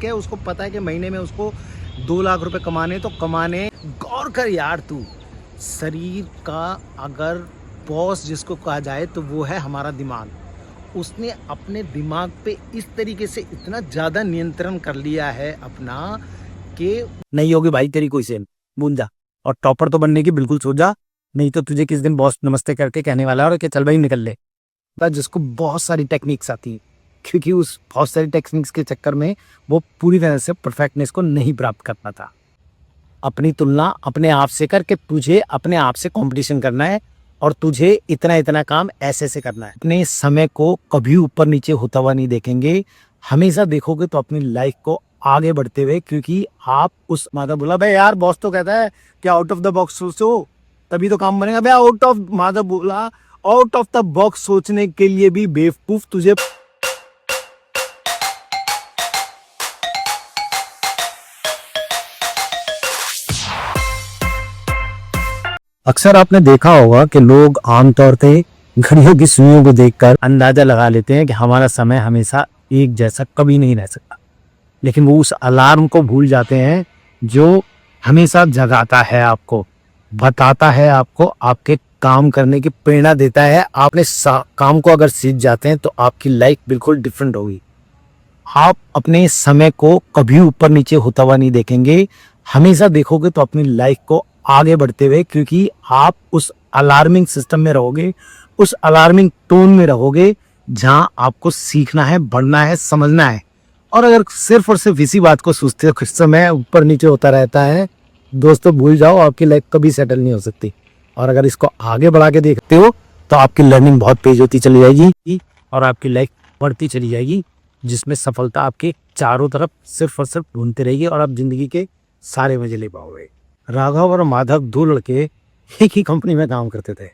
क्या उसको पता है कि महीने में उसको 2 लाख रुपए कमाने तो कमाने। गौर कर यार तू, शरीर का अगर बॉस जिसको कहा जाए तो वो है हमारा दिमाग। उसने अपने दिमाग पे इस तरीके से इतना ज़्यादा नियंत्रण कर लिया है अपना कि नहीं होगी भाई तेरी कोई सेल बूंदा। और टॉपर तो बनने की बिल्कुल सोच जा, नहीं तो तुझे किस दिन बॉस नमस्ते करके कहने वाला है और कि चल भाई निकल ले। जिसको बहुत सारी टेक्निक्स आती हैं, क्योंकि उस बहुत सारी टेक्निक्स के चक्कर में वो पूरी तरह से परफेक्टनेस को नहीं प्राप्त कर पाता। अपनी तुलना अपने आप से करके तुझे अपने आप से कंपटीशन करना है और तुझे इतना इतना काम ऐसे से करना है। अपने समय को कभी ऊपर नीचे होता हुआ नहीं देखेंगे, हमेशा देखोगे तो अपनी लाइफ को आगे बढ़ते हुए, क्योंकि आप उस माता बोला भाई यार बॉस तो कहता है कि आउट ऑफ द बॉक्स सोचो तभी तो काम बनेगा। भाई आउट ऑफ माता बोला आउट ऑफ द बॉक्स सोचने के लिए भी बेवकूफ तुझे। अक्सर आपने देखा होगा कि लोग आमतौर पे घड़ियों की सुइयों को देखकर अंदाजा लगा लेते हैं कि हमारा समय हमेशा एक जैसा कभी नहीं रह सकता, लेकिन वो उस अलार्म को भूल जाते हैं जो हमेशा जगाता है, आपको बताता है, आपको आपके काम करने की प्रेरणा देता है। आपने काम को अगर सीख जाते हैं तो आपकी लाइफ बिल्कुल डिफरेंट होगी। आप अपने समय को कभी ऊपर नीचे होता हुआ नहीं देखेंगे, हमेशा देखोगे तो अपनी लाइफ को आगे बढ़ते हुए, क्योंकि आप उस अलार्मिंग सिस्टम में रहोगे, उस अलार्मिंग टोन में रहोगे जहां आपको सीखना है, बढ़ना है, समझना है। और अगर सिर्फ और सिर्फ इसी बात को सोचते हो कि समय ऊपर नीचे होता रहता है, दोस्तों भूल जाओ, आपकी लाइफ कभी सेटल नहीं हो सकती। और अगर इसको आगे बढ़ा के देखते हो तो आपकी लर्निंग बहुत तेज होती चली जाएगी और आपकी लाइफ बढ़ती चली जाएगी, जिसमें सफलता आपके चारों तरफ सिर्फ और सिर्फ ढूंढते रहेगी और आप जिंदगी के सारे मजे ले पाओगे। राघव और माधव दो लड़के एक ही कंपनी में काम करते थे।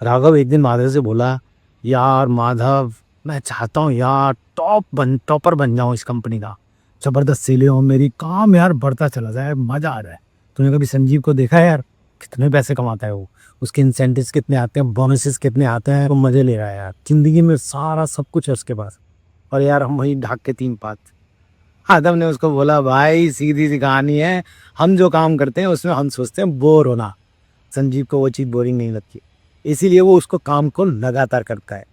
राघव एक दिन माधव से बोला, यार माधव मैं चाहता हूँ यार टॉपर बन जाऊँ इस कंपनी का, जबरदस्त सेलें हो, मेरी काम यार बढ़ता चला जाए, मजा आ जाए। तूने कभी संजीव को देखा है यार, कितने पैसे कमाता है वो, उसके इंसेंटिव्स कितने आते हैं, बोनसेस कितने आते हैं, वो मजे ले रहा है यार, जिंदगी में सारा सब कुछ है उसके पास। और यार हम वही ढाक के 3 पात। आदम ने उसको बोला, भाई सीधी सी कहानी है, हम जो काम करते हैं उसमें हम सोचते हैं बोर होना, संजीव को वो चीज़ बोरिंग नहीं लगती, इसीलिए वो उसको काम को लगातार करता है।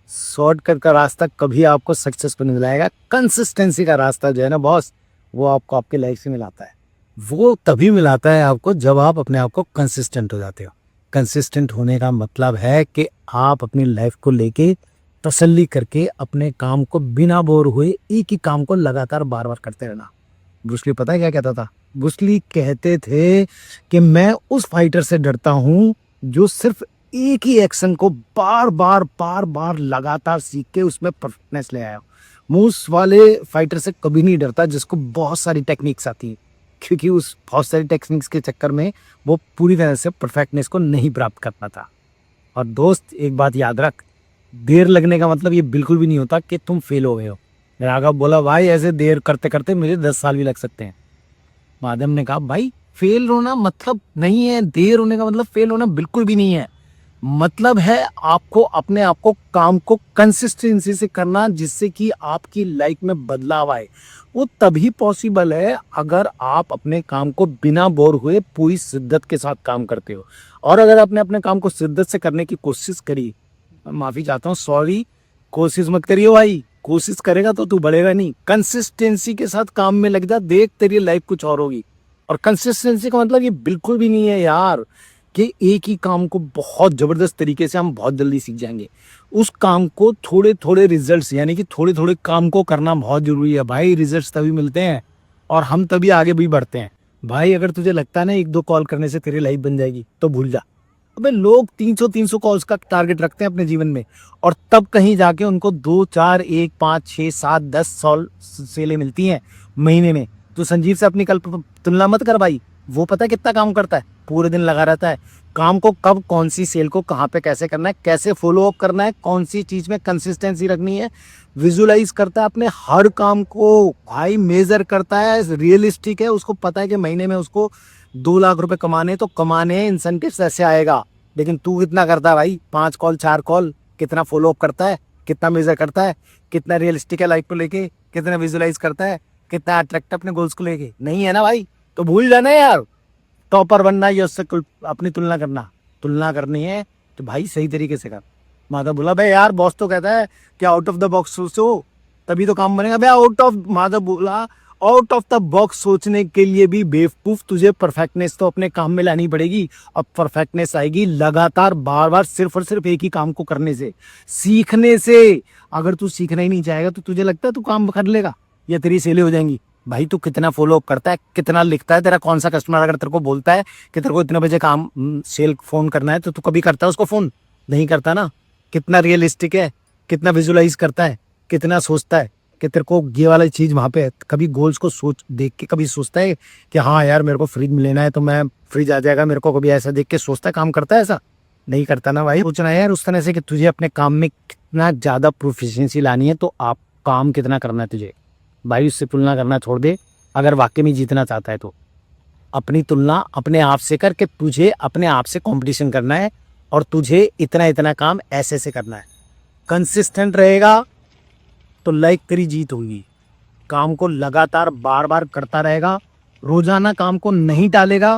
शॉर्टकट का रास्ता कभी आपको सक्सेस को नहीं दिलाएगा, कंसिस्टेंसी का रास्ता जो है ना बॉस, वो आपको आपके लाइफ से मिलाता है। वो तभी मिलाता है आपको जब आप अपने आप को कंसिस्टेंट हो जाते हो। कंसिस्टेंट होने का मतलब है कि आप अपनी लाइफ को लेके तसल्ली करके अपने काम को बिना बोर हुए एक ही काम को लगातार बार बार करते रहना। ब्रूस ली पता है क्या कहता था? ब्रूस ली कहते थे कि मैं उस फाइटर से डरता हूं जो सिर्फ एक ही एक्शन को बार बार लगातार सीख के उसमें परफेक्टनेस ले आया। मैं उस वाले फाइटर से कभी नहीं डरता जिसको बहुत सारी टेक्निक्स आती हैं, क्योंकि उस बहुत सारी टेक्निक्स के चक्कर में वो पूरी तरह से परफेक्टनेस को नहीं प्राप्त कर पाता। और दोस्त एक बात याद रख, देर लगने का मतलब ये बिल्कुल भी नहीं होता कि तुम फेल हो गए हो। राघव बोला, भाई ऐसे देर करते करते मुझे 10 साल भी लग सकते हैं। माधव ने कहा, भाई फेल होना मतलब नहीं है, देर होने का मतलब फेल होना बिल्कुल भी नहीं है। मतलब है आपको अपने आप को काम को कंसिस्टेंसी से करना, जिससे कि आपकी लाइफ में बदलाव आए। वो तभी पॉसिबल है अगर आप अपने काम को बिना बोर हुए पूरी शिद्दत के साथ काम करते हो। और अगर आपने अपने काम को शिद्दत से करने की कोशिश करी, माफी चाहता हूँ, सॉरी, कोशिश मत करियो भाई, कोशिश करेगा तो तू बढ़ेगा नहीं। कंसिस्टेंसी के साथ काम में लग जा, देख तेरी लाइफ कुछ और होगी। और कंसिस्टेंसी का मतलब ये बिल्कुल भी नहीं है यार कि एक ही काम को बहुत जबरदस्त तरीके से हम बहुत जल्दी सीख जाएंगे। उस काम को थोड़े थोड़े रिजल्ट्स, यानी कि थोड़े थोड़े काम को करना बहुत जरूरी है भाई। रिजल्ट्स तभी मिलते हैं और हम तभी आगे भी बढ़ते हैं भाई। अगर तुझे लगता है ना 1-2 कॉल करने से तेरी लाइफ बन जाएगी तो भूल जा। अबे लोग 300 कॉल्स का टारगेट रखते हैं अपने जीवन में, और तब कहीं जाके उनको 2, 4, 1, 5, 6, 7, 10 सेलें मिलती हैं महीने में। तो संजीव से अपनी कल तुलना मत कर भाई, वो पता है कितना काम करता है, पूरे दिन लगा रहता है। काम को कब कौन सी सेल को कहाँ पे कैसे करना है, कैसे फॉलो अप करना है, कौन सी चीज में कंसिस्टेंसी रखनी है, विजुलाइज करता है अपने हर काम को भाई, मेजर करता है, रियलिस्टिक है, उसको पता है कि महीने में उसको 2 लाख रुपए कमाने तो कमाने, इंसेंटिव्स ऐसे आएगा। लेकिन तू कितना करता है भाई? 5 कॉल 4 कॉल, कितना फॉलो अप करता है, कितना मेजर करता है, कितना रियलिस्टिक है लाइफ को लेके, कितना विजुलाइज करता है, कितना अट्रैक्ट अपने गोल्स को लेके, नहीं है ना भाई, तो भूल जाना यार। टॉपर बनना या उससे अपनी तुलना करनी है तो भाई सही तरीके से कर। माधव बोला भाई यार बॉस तो कहता है कि आउट ऑफ द बॉक्स सोचो तभी तो काम बनेगा। भाई माधव बोला आउट ऑफ द बॉक्स सोचने के लिए भी बेवकूफ तुझे परफेक्टनेस तो अपने काम में लानी पड़ेगी। अब परफेक्टनेस आएगी लगातार बार बार सिर्फ और सिर्फ एक ही काम को करने से, सीखने से। अगर तू सीखना ही नहीं चाहेगा तो तुझे लगता है तू काम कर लेगा या तेरी सेलें हो जाएंगी? भाई तू कितना फॉलो अप करता है, कितना लिखता है, तेरा कौन सा कस्टमर अगर तेरे को बोलता है कि तेरे को इतने बजे काम सेल फोन करना है तो तू कभी करता है उसको फोन? नहीं करता ना। कितना रियलिस्टिक है, कितना विजुअलाइज करता है, कितना सोचता है कि तेरे को ये वाली चीज वहां पे है। कभी गोल्स को सोच देख के कभी सोचता है कि हाँ यार मेरे को फ्रिज में लेना है तो मैं फ्रिज आ जाएगा मेरे को, कभी ऐसा देख के सोचता है, काम करता है ऐसा? नहीं करता ना भाई। सोचना है यार उस तरह से कि तुझे अपने काम में कितना ज्यादा प्रोफिशिएंसी लानी है तो आप काम कितना करना है तुझे। भाई उससे तुलना करना छोड़ दे। अगर वाकई में जीतना चाहता है तो अपनी तुलना अपने आप से कर, कि तुझे अपने आप से कंपटीशन करना है और तुझे इतना इतना काम ऐसे से करना है। कंसिस्टेंट रहेगा तो लाइक तेरी जीत होगी। काम को लगातार बार बार करता रहेगा, रोजाना काम को नहीं टालेगा,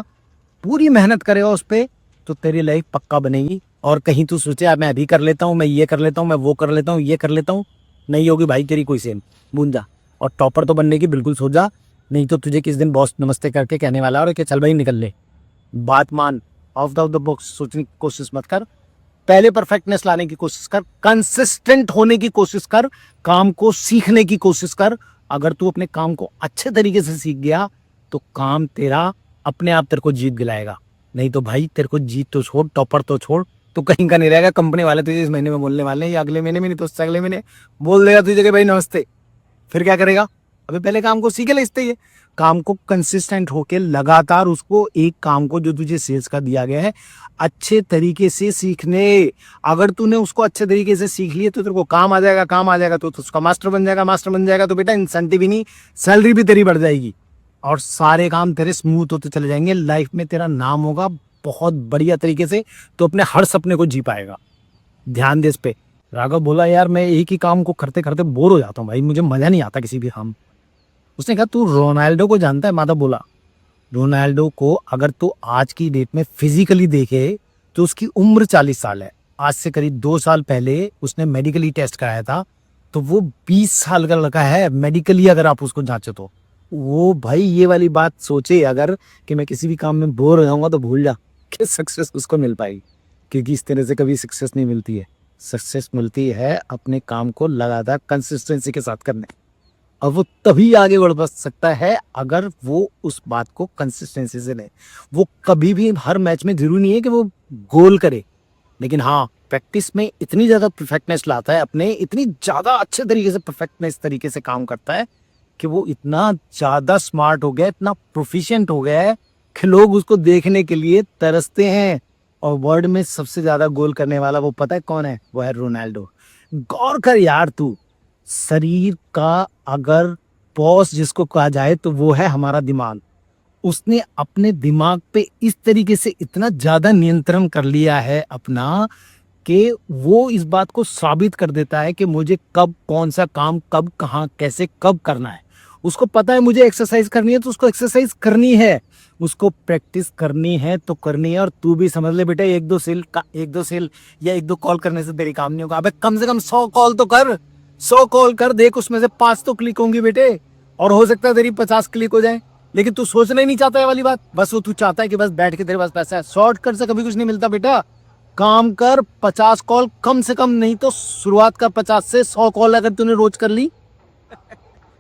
पूरी मेहनत करेगा उस पर, तो तेरी लाइफ पक्का बनेगी। और कहीं तू सोचे यार मैं अभी कर लेता हूँ, मैं ये कर लेता हूँ, मैं वो कर लेता हूँ, ये कर लेता हूँ, नहीं होगी भाई तेरी कोई सेम। बूंद जा और टॉपर तो बनने की बिल्कुल सोच जा, नहीं तो तुझे किस दिन बॉस नमस्ते करके कहने वाला है और कि चल भाई निकल ले। बात मान, आउट ऑफ द बॉक्स सोचने की कोशिश मत कर, पहले परफेक्टनेस लाने की कोशिश कर, कंसिस्टेंट होने की कोशिश कर, काम को सीखने की कोशिश कर। अगर तू अपने काम को अच्छे तरीके से सीख गया तो काम तेरा अपने आप तेरे को जीत दिलाएगा। नहीं तो भाई तेरे को जीत तो छोड़, टॉपर तो छोड़, तो कहीं का नहीं रहेगा। कंपनी वाले तुझे इस महीने में बोलने वाले हैं या अगले महीने में, नहीं तो उससे अगले महीने बोल देगा तुझे कि भाई नमस्ते। फिर क्या करेगा? अबे पहले काम को सीखे ले, इसलिए काम को कंसिस्टेंट होके लगातार उसको, एक काम को जो तुझे सेल्स का दिया गया है अच्छे तरीके से सीखने। अगर तूने उसको अच्छे तरीके से सीख लिया तो तेरे को काम आ जाएगा, काम आ जाएगा तो उसका मास्टर बन जाएगा, मास्टर बन जाएगा तो बेटा इंसेंटिव ही नहीं सैलरी भी तेरी बढ़ जाएगी और सारे काम तेरे स्मूथ होते चले जाएंगे। लाइफ में तेरा नाम होगा बहुत बढ़िया तरीके से, तो अपने हर सपने को जी पाएगा। ध्यान दे इस पे। राघव बोला यार मैं एक ही काम को करते करते बोर हो जाता हूँ भाई, मुझे मजा नहीं आता किसी भी काम। उसने कहा तू रोनाल्डो को जानता है? माधव बोला रोनाल्डो को अगर तू आज की डेट में फिजिकली देखे तो उसकी उम्र 40 साल है। आज से करीब 2 साल पहले उसने मेडिकली टेस्ट कराया था तो वो 20 साल का लड़का है मेडिकली, अगर आप उसको जांचो तो। वो भाई ये वाली बात सोचे अगर कि मैं किसी भी काम में बोर हो जाऊंगा तो भूल जा कि सक्सेस उसको मिल पाएगी, क्योंकि इस तरह से कभी सक्सेस नहीं मिलती है। सक्सेस मिलती है अपने काम को लगातार कंसिस्टेंसी के साथ करने, और वो तभी आगे बढ़ सकता है अगर वो उस बात को कंसिस्टेंसी से ले। वो कभी भी हर मैच में जरूरी नहीं है कि वो गोल करे, लेकिन हाँ प्रैक्टिस में इतनी ज्यादा परफेक्टनेस लाता है अपने, इतनी ज्यादा अच्छे तरीके से परफेक्टनेस तरीके से काम करता है कि वो इतना ज्यादा स्मार्ट हो गया, इतना प्रोफिशिएंट हो गया है कि लोग उसको देखने के लिए तरसते हैं। और वर्ल्ड में सबसे ज्यादा गोल करने वाला वो पता है कौन है? वो है रोनाल्डो। गौर कर यार तू, शरीर का अगर बॉस जिसको कहा जाए तो वो है हमारा दिमाग। उसने अपने दिमाग पे इस तरीके से इतना ज्यादा नियंत्रण कर लिया है अपना कि वो इस बात को साबित कर देता है कि मुझे कब कौन सा काम कब कहाँ कैसे कब करना है। उसको पता है मुझे एक्सरसाइज करनी है तो उसको एक्सरसाइज करनी है, उसको प्रैक्टिस करनी है तो करनी है। और तू भी समझ ले बेटा, एक दो सेल या एक दो कॉल करने से तेरी काम नहीं होगा। अबे कम से कम 100 कॉल तो कर, 100 कॉल कर, देख उसमें से 5 तो क्लिक होंगी बेटे, और हो सकता है तेरी 50 क्लिक हो जाए। लेकिन तू सोचना ही नहीं चाहता है वाली बात, बस वो तू चाहता है कि बस बैठ के तेरे पास पैसा है। शॉर्टकट से कभी कुछ नहीं मिलता बेटा। काम कर, 50 कॉल कम से कम, नहीं तो शुरुआत कर 50 से 100 कॉल अगर तूने रोज कर ली।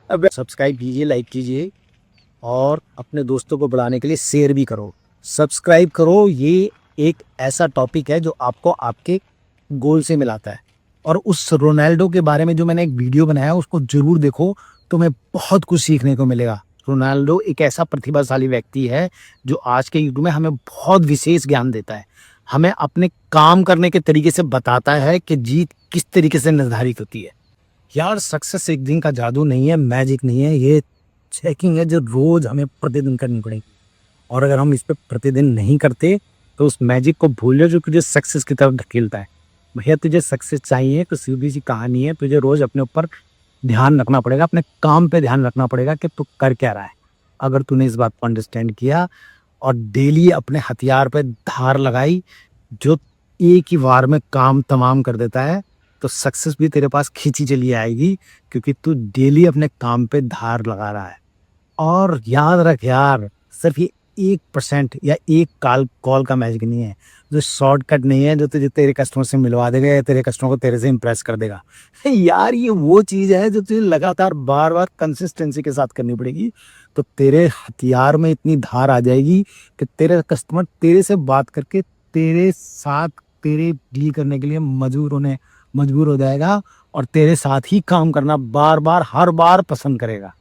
अब सब्सक्राइब कीजिए, लाइक कीजिए और अपने दोस्तों को बढ़ाने के लिए शेयर भी करो, सब्सक्राइब करो। ये एक ऐसा टॉपिक है जो आपको आपके गोल से मिलाता है। और उस रोनाल्डो के बारे में जो मैंने एक वीडियो बनाया उसको जरूर देखो, तुम्हें बहुत कुछ सीखने को मिलेगा। रोनाल्डो एक ऐसा प्रतिभाशाली व्यक्ति है जो आज के युग में हमें बहुत विशेष ज्ञान देता है, हमें अपने काम करने के तरीके से बताता है कि जीत किस तरीके से निर्धारित होती है। यार सक्सेस एक दिन का जादू नहीं है, मैजिक नहीं है, ये चेकिंग है जो रोज हमें प्रतिदिन करनी पड़ेगी। और अगर हम इस पर प्रतिदिन नहीं करते तो उस मैजिक को भूल जाओ जो तुझे सक्सेस की तरफ धकेलता है। भैया तुझे सक्सेस चाहिए तो सीधी सी कहानी है, तुझे रोज अपने ऊपर ध्यान रखना पड़ेगा, अपने काम पे ध्यान रखना पड़ेगा कि तू कर क्या रहा है। अगर तूने इस बात को अंडरस्टैंड किया और डेली अपने हथियार पे धार लगाई, जो एक ही वार में काम तमाम कर देता है, तो सक्सेस भी तेरे पास खींची चली आएगी, क्योंकि तू डेली अपने काम पे धार लगा रहा है। और याद रख यार, सिर्फ ये 1% या एक कॉल का मैजिक नहीं है, जो शॉर्टकट नहीं है, जो तुझे तेरे कस्टमर से मिलवा देगा या तेरे कस्टमर को तेरे से इंप्रेस कर देगा। यार ये वो चीज़ है जो तुझे लगातार बार-बार कंसिस्टेंसी के साथ करनी पड़ेगी। तो तेरे हथियार में इतनी धार आ जाएगी कि तेरे कस्टमर तेरे से बात करके तेरे साथ तेरे डील करने के लिए मजबूर हो जाएगा और तेरे साथ ही काम करना बार-बार हर बार पसंद करेगा।